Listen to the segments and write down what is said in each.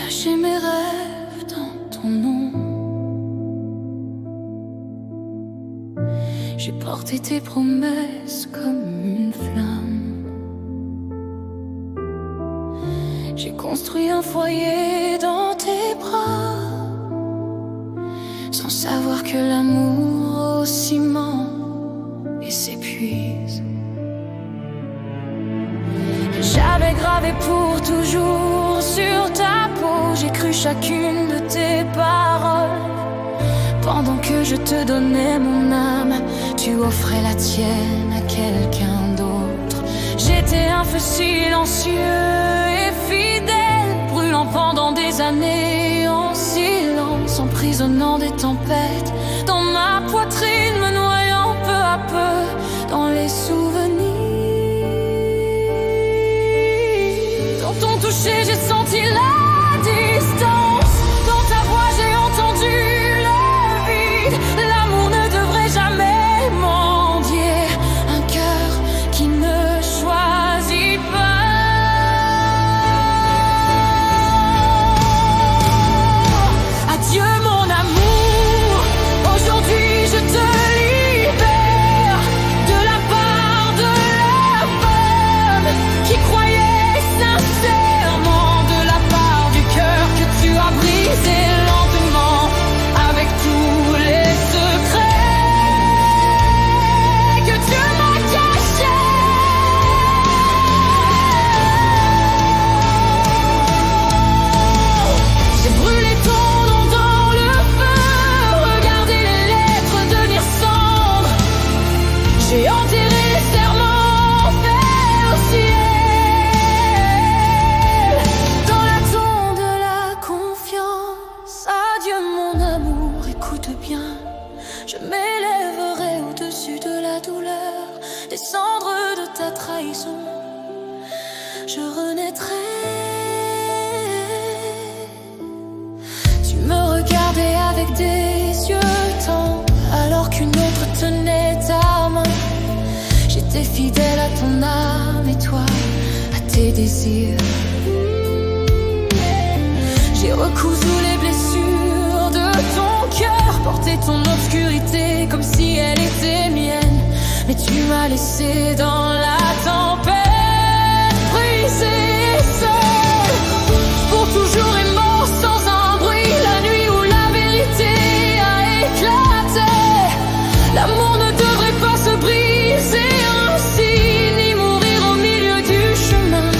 caché mes rêves dans ton nom. J'ai porté tes promesses comme une flamme. J'ai construit un foyer dans tes bras, sans savoir que l'amour au ciment et s'épuise. J'avais gravé pour toujours sur ta peau, j'ai cru chacune de tes paroles. Pendant que je te donnais mon âme, tu offrais la tienne à quelqu'un d'autre. J'étais un feu silencieux et fidèle, brûlant pendant des années en silence, emprisonnant des tempêtes dans ma poitrine, me noyant peu à peu dans les souvenirs. Dans ton toucher, j'ai senti la distance. Dans ta voix, j'ai entendu le vide. L'amour ne devrait jamais mendier un cœur qui ne choisit pas. Adieu mon amour, aujourd'hui je te libère de la part de la femme qui croyait sincèrement, de la part du cœur que tu as brisé lentement avec tous les secrets que tu m'as cachés. J'ai brûlé ton nom dans le feu, regardé les lettres devenir cendres. J'ai enterré les serments faits au ciel. Dans la tombe de la confiance, adieu mon amour, écoute bien. Je m'élèverai au-dessus de la douleur, des cendres de ta trahison. Je renaîtrai. Tu me regardais avec des yeux tendres, alors qu'une autre tenait ta main. J'étais fidèle à ton âme et toi à tes désirs. J'ai recousu les blessures de ton cœur, porté ton obscurité comme si elle était mienne. Mais tu m'as laissé dans la tempête, brisée, seule, pour toujours et mort sans un bruit. La nuit où la vérité a éclaté. L'amour ne devrait pas se briser ainsi, ni mourir au milieu du chemin.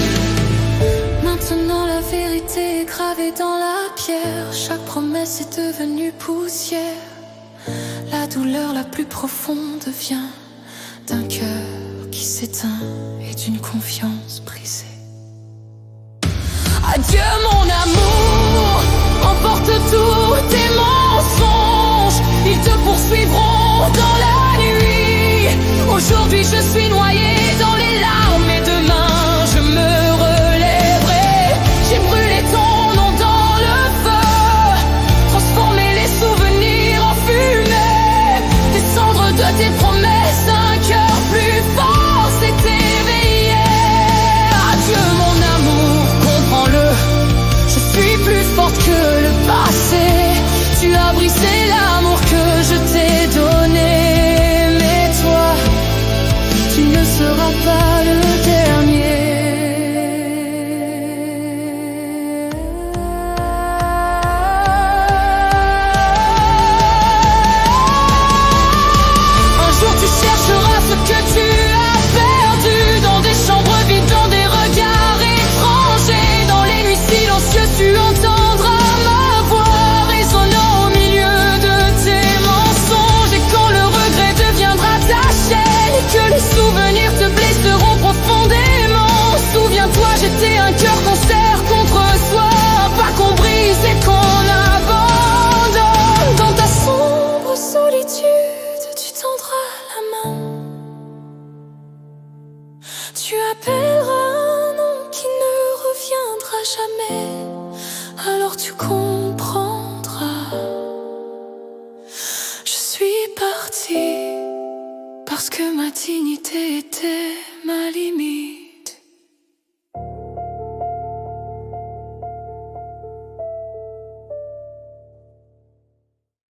Maintenant la vérité est gravée dans la pierre, chaque promesse est devenue poussière. La douleur la plus profonde vient d'un cœur qui s'éteint et d'une confiance brisée. Adieu mon amour, emporte tous tes mensonges, ils te poursuivront dans la nuit. Aujourd'hui je suis noyé dans les larmes et demain je me relèverai. J'ai brûlé ton nom dans le feu, transformé les souvenirs en fumée. Des cendres de tes promesses, un cœur plus fort s'est éveillé. Adieu mon amour, comprends-le, je suis plus forte que le passé. Tu as brisé l'amour que je t'ai donné, mais toi, tu ne seras pas le dernier. Un jour tu chercheras ce que tu as perdu, dans des chambres vides, dans des regards étrangers. Dans les nuits silencieuses tu entendras ma voix résonnant au milieu de tes mensonges. Et quand le regret deviendra ta chaîne et que les souvenirs te blesseront profondément, souviens-toi, j'étais un cœur qu'on serre contre soi, pas qu'on brise et qu'on abandonne. Dans ta sombre solitude, tu tendras la main, tu appelleras un nom qui ne reviendra jamais. Alors tu comprendras, je suis partie parce que ma dignité était